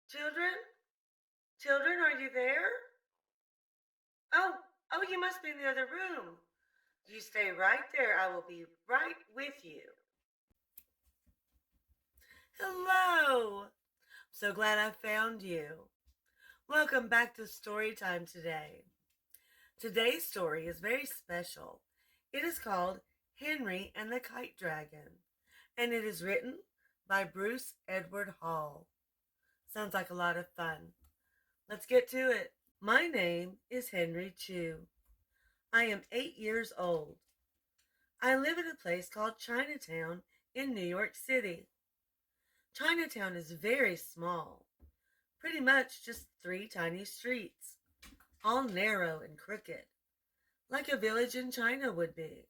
Children? Children, are you there? Oh, you must be in the other room. You stay right there. I will be right with you. Hello! So glad I found you. Welcome back to story time today. Today's story is very special. It is called Henry and the Kite Dragon, and it is written by Bruce Edward Hall. Sounds like a lot of fun. Let's get to it. My name is Henry Chu. I am 8 years old. I live in a place called Chinatown in New York City. Chinatown is very small, pretty much just 3 tiny streets, all narrow and crooked, like a village in China would be.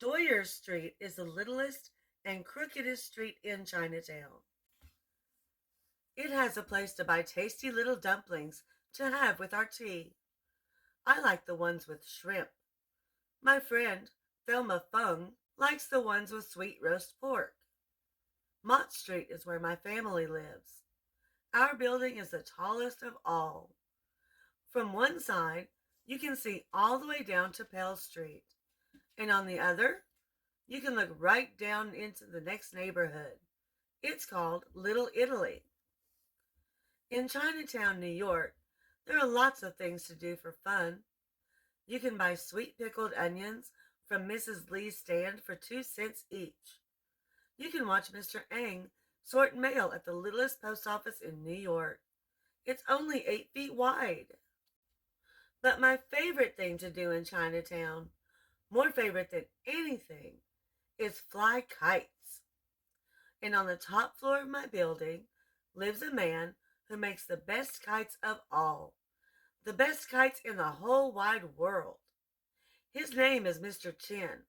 Doyer Street is the littlest and crookedest street in Chinatown. It has a place to buy tasty little dumplings to have with our tea. I like the ones with shrimp. My friend, Thelma Fung, likes the ones with sweet roast pork. Mott Street is where my family lives. Our building is the tallest of all. From one side, you can see all the way down to Pell Street, and on the other, you can look right down into the next neighborhood. It's called Little Italy. In Chinatown, New York, there are lots of things to do for fun. You can buy sweet pickled onions from Mrs. Lee's stand for 2 cents each. You can watch Mr. Ang sort mail at the littlest post office in New York. It's only 8 feet wide. But my favorite thing to do in Chinatown, more favorite than anything, is fly kites. And on the top floor of my building lives a man who makes the best kites of all. The best kites in the whole wide world. His name is Mr. Chin,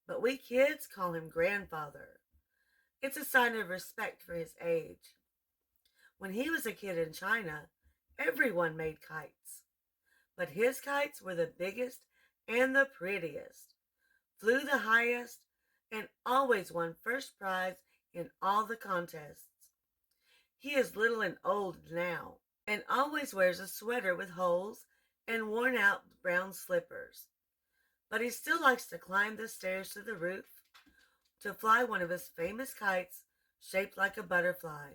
but we kids call him Grandfather. It's a sign of respect for his age. When he was a kid in China, everyone made kites. But his kites were the biggest and the prettiest, flew the highest, and always won first prize in all the contests. He is little and old now, and always wears a sweater with holes and worn-out brown slippers. But he still likes to climb the stairs to the roof to fly one of his famous kites shaped like a butterfly,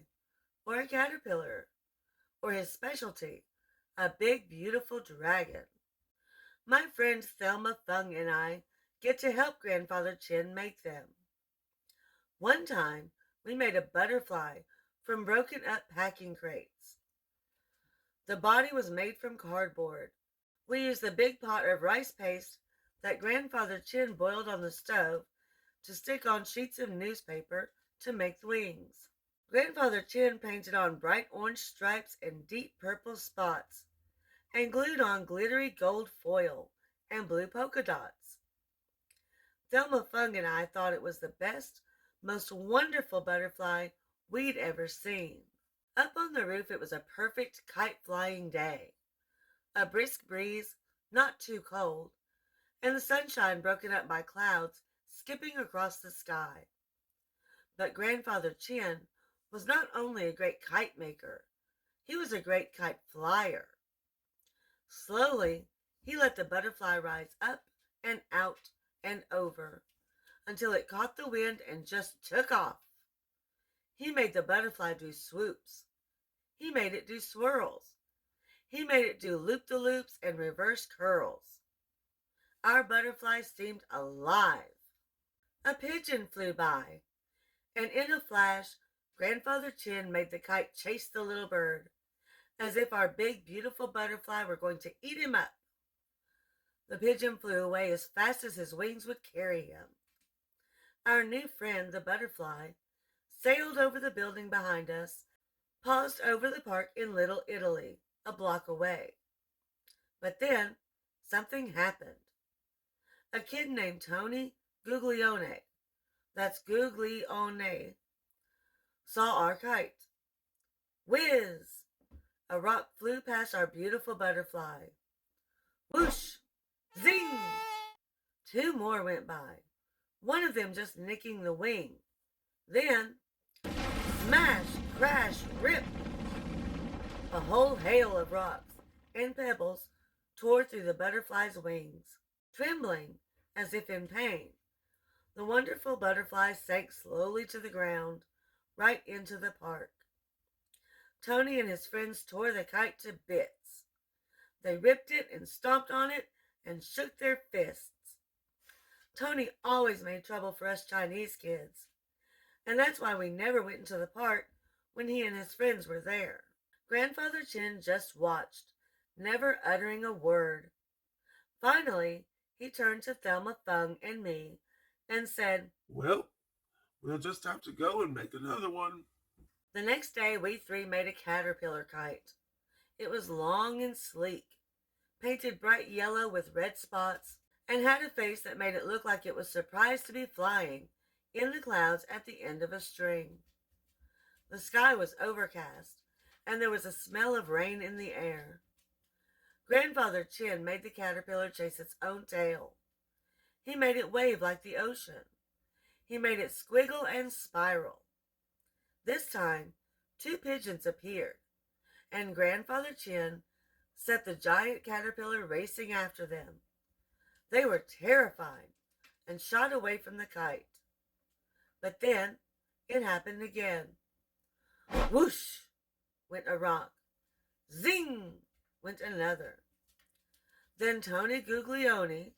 or a caterpillar, or his specialty, a big, beautiful dragon. My friend Thelma Fung and I get to help Grandfather Chin make them. One time, we made a butterfly from broken up packing crates. The body was made from cardboard. We used the big pot of rice paste that Grandfather Chin boiled on the stove to stick on sheets of newspaper to make the wings. Grandfather Chin painted on bright orange stripes and deep purple spots, and glued on glittery gold foil and blue polka dots. Thelma Fung and I thought it was the best, most wonderful butterfly we'd ever seen. Up on the roof it was a perfect kite-flying day. A brisk breeze, not too cold, and the sunshine broken up by clouds skipping across the sky. But Grandfather Chin was not only a great kite maker, he was a great kite flyer. Slowly, he let the butterfly rise up and out and over until it caught the wind and just took off. He made the butterfly do swoops. He made it do swirls. He made it do loop-the-loops and reverse curls. Our butterfly seemed alive. A pigeon flew by, and in a flash, Grandfather Chin made the kite chase the little bird, as if our big, beautiful butterfly were going to eat him up. The pigeon flew away as fast as his wings would carry him. Our new friend, the butterfly, sailed over the building behind us, paused over the park in Little Italy, a block away. But then, something happened. A kid named Tony Guglione, that's Guglione, saw our kite. Whiz! A rock flew past our beautiful butterfly. Whoosh! Zing! 2 more went by, one of them just nicking the wing. Then, smash! Crash, rip! A whole hail of rocks and pebbles tore through the butterfly's wings. Trembling, as if in pain, the wonderful butterfly sank slowly to the ground, right into the park. Tony and his friends tore the kite to bits. They ripped it and stomped on it and shook their fists. Tony always made trouble for us Chinese kids, and that's why we never went into the park when he and his friends were there. Grandfather Chin just watched, never uttering a word. Finally, he turned to Thelma Fung and me and said, "Well, we'll just have to go and make another one." The next day we three made a caterpillar kite. It was long and sleek, painted bright yellow with red spots, and had a face that made it look like it was surprised to be flying in the clouds at the end of a string. The sky was overcast, and there was a smell of rain in the air. Grandfather Chin made the caterpillar chase its own tail. He made it wave like the ocean. He made it squiggle and spiral. This time, 2 pigeons appeared, and Grandfather Chin set the giant caterpillar racing after them. They were terrified and shot away from the kite. But then it happened again. Whoosh went a rock. Zing went another. Then Tony Guglione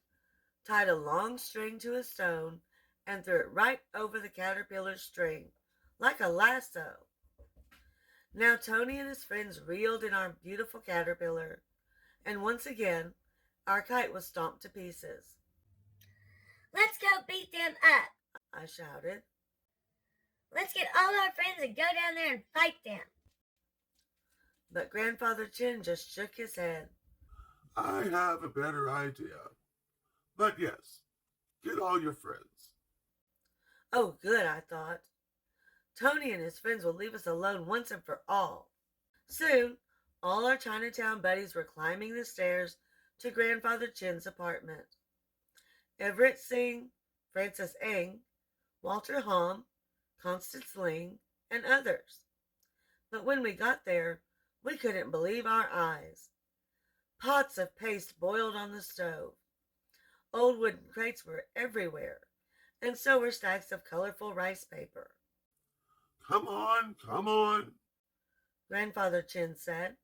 tied a long string to a stone and threw it right over the caterpillar's string, like a lasso. Now Tony and his friends reeled in our beautiful caterpillar, and once again our kite was stomped to pieces. "Let's go beat them up," I shouted. "Let's get all our friends and go down there and fight them." But Grandfather Chin just shook his head. "I have a better idea. But yes, get all your friends." Oh, good, I thought. Tony and his friends will leave us alone once and for all. Soon, all our Chinatown buddies were climbing the stairs to Grandfather Chin's apartment. Everett Singh, Francis Eng, Walter Hom, Constance Ling, and others. But when we got there, we couldn't believe our eyes. Pots of paste boiled on the stove. Old wooden crates were everywhere, and so were stacks of colorful rice paper. Come on, Grandfather Chin said.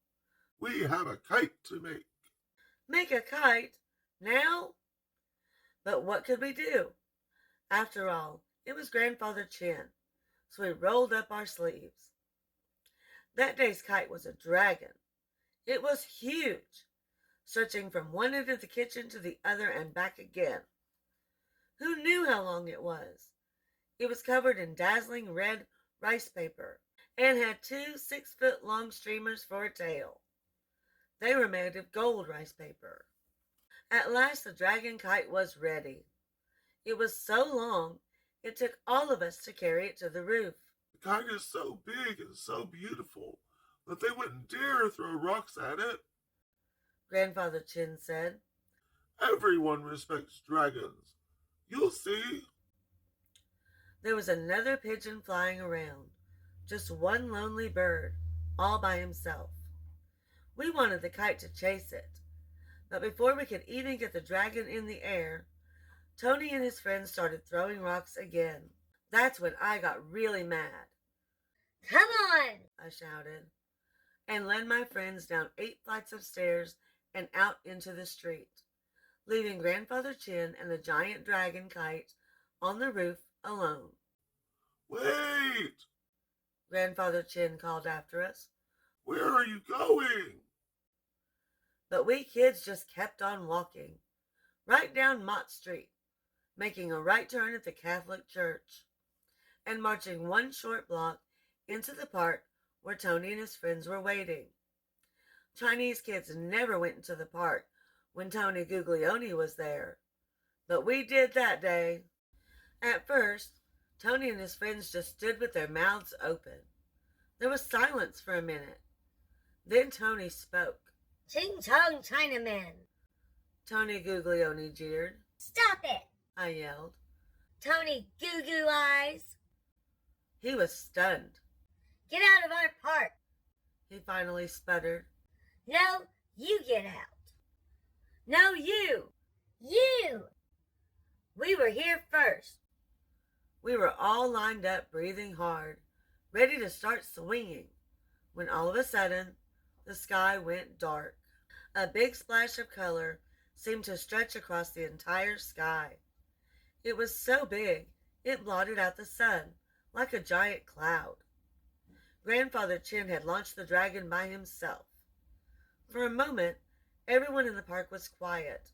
"We have a kite to make." Make a kite? Now? But what could we do? After all, it was Grandfather Chin, so we rolled up our sleeves. That day's kite was a dragon. It was huge, stretching from one end of the kitchen to the other and back again. Who knew how long it was? It was covered in dazzling red rice paper and had 2 6-foot long streamers for a tail. They were made of gold rice paper. At last the dragon kite was ready. It was so long, it took all of us to carry it to the roof. "The kite is so big and so beautiful that they wouldn't dare throw rocks at it," Grandfather Chin said. "Everyone respects dragons. You'll see." There was another pigeon flying around, just one lonely bird, all by himself. We wanted the kite to chase it, but before we could even get the dragon in the air, Tony and his friends started throwing rocks again. That's when I got really mad. "Come on!" I shouted, and led my friends down 8 flights of stairs and out into the street, leaving Grandfather Chin and the giant dragon kite on the roof alone. "Wait! Grandfather Chin called after us. Where are you going?" But we kids just kept on walking, right down Mott Street, making a right turn at the Catholic Church, and marching one short block into the park where Tony and his friends were waiting. Chinese kids never went into the park when Tony Guglione was there, but we did that day. At first, Tony and his friends just stood with their mouths open. There was silence for a minute. Then Tony spoke. "Ching Chong Chinaman!" Tony Guglione jeered. "Stop it!" I yelled. "Tony Goo Goo Eyes!" He was stunned. Get out of our park. he finally sputtered. No, you get out. No, you! You! We were here first. We were all lined up, breathing hard, ready to start swinging, when all of a sudden, the sky went dark. A big splash of color seemed to stretch across the entire sky. It was so big, it blotted out the sun like a giant cloud. Grandfather Chin had launched the dragon by himself. For a moment, everyone in the park was quiet,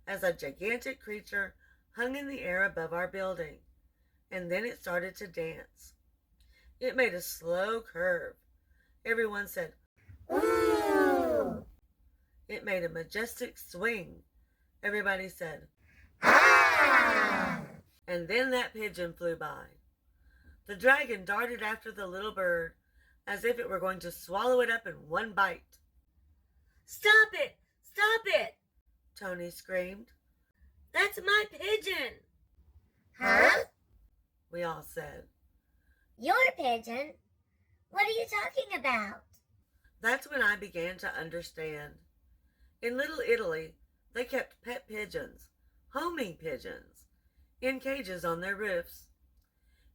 as a gigantic creature hung in the air above our building, and then it started to dance. It made a slow curve. Everyone said, Ooh! It made a majestic swing. Everybody said, Ah! And then that pigeon flew by. The dragon darted after the little bird as if it were going to swallow it up in one bite. Stop it! Stop it! Tony screamed. That's my pigeon! Huh? We all said. Your pigeon? What are you talking about? That's when I began to understand. In Little Italy, they kept pet pigeons, homing pigeons, in cages on their roofs.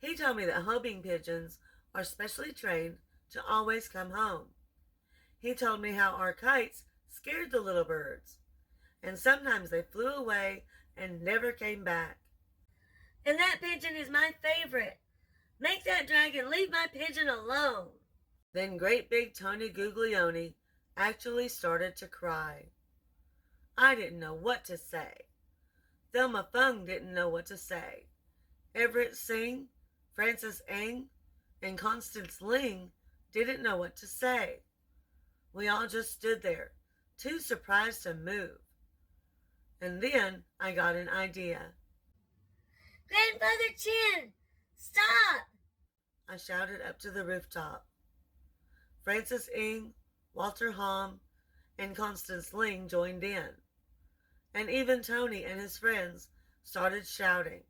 He told me that homing pigeons are specially trained to always come home. He told me how our kites scared the little birds, and sometimes they flew away and never came back. And that pigeon is my favorite. Make that dragon leave my pigeon alone. Then great big Tony Guglione actually started to cry. I didn't know what to say. Thelma Fung didn't know what to say. Everett Singh, Francis Ng, and Constance Ling didn't know what to say. We all just stood there, too surprised to move. And then I got an idea. Grandfather Chin, stop! I shouted up to the rooftop. Francis Ng, Walter Hom, and Constance Ling joined in. And even Tony and his friends started shouting.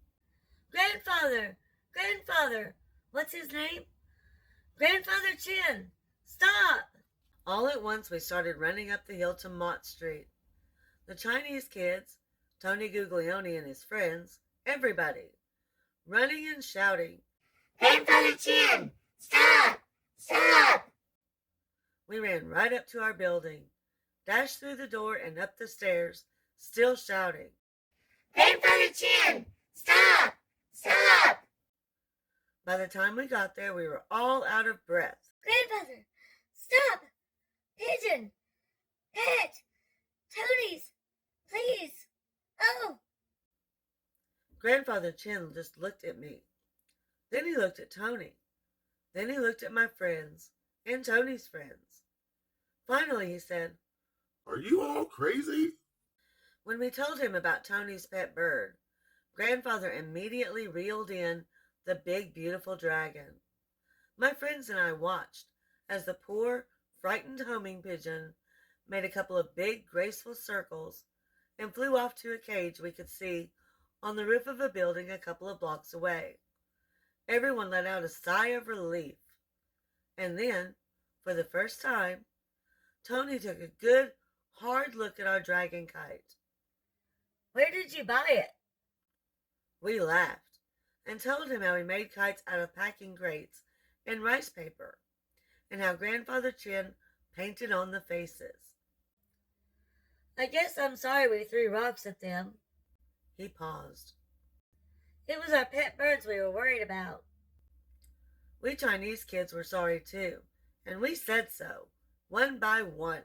Grandfather! Grandfather! What's his name? Grandfather Chin! Stop! All at once we started running up the hill to Mott Street. The Chinese kids, Tony Guglione and his friends, everybody, running and shouting. Grandfather Chin, stop! Stop! We ran right up to our building, dashed through the door and up the stairs, still shouting. Grandfather Chin, stop! Stop! By the time we got there, we were all out of breath. Grandfather, stop! Pigeon! Pet! Tony's! Please! Oh! Grandfather Chin just looked at me. Then he looked at Tony. Then he looked at my friends and Tony's friends. Finally he said, Are you all crazy? When we told him about Tony's pet bird, Grandfather immediately reeled in the big, beautiful dragon. My friends and I watched as the poor, frightened homing pigeon made a couple of big, graceful circles and flew off to a cage we could see on the roof of a building a couple of blocks away. Everyone let out a sigh of relief. And then, for the first time, Tony took a good, hard look at our dragon kite. Where did you buy it? We laughed and told him how we made kites out of packing crates and rice paper, and how Grandfather Chin painted on the faces. I guess I'm sorry we threw rocks at them. He paused. It was our pet birds we were worried about. We Chinese kids were sorry too, and we said so, one by one.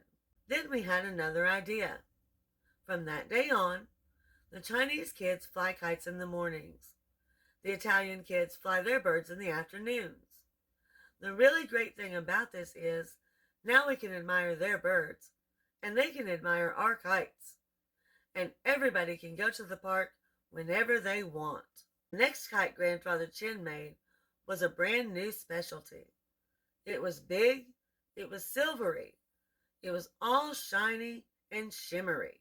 Then we had another idea. From that day on, the Chinese kids fly kites in the mornings. The Italian kids fly their birds in the afternoons. The really great thing about this is now we can admire their birds, and they can admire our kites. And everybody can go to the park whenever they want. The next kite Grandfather Chin made was a brand new specialty. It was big, it was silvery, it was all shiny and shimmery.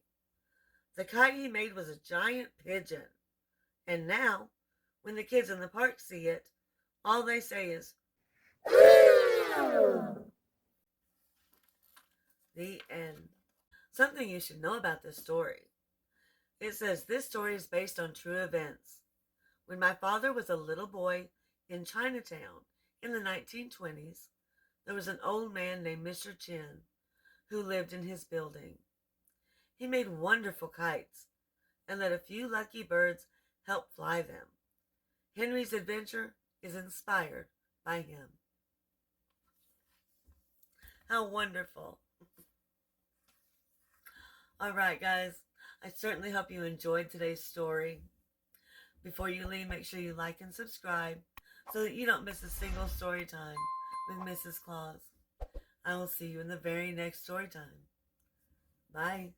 The kite he made was a giant pigeon. And now, when the kids in the park see it, all they say is, Ooh! The end. Something you should know about this story. It says this story is based on true events. When my father was a little boy in Chinatown in the 1920s, there was an old man named Mr. Chen who lived in his building. He made wonderful kites and let a few lucky birds help fly them. Henry's adventure is inspired by him. How wonderful. All right, guys. I certainly hope you enjoyed today's story. Before you leave, make sure you like and subscribe so that you don't miss a single story time with Mrs. Claus. I will see you in the very next story time. Bye.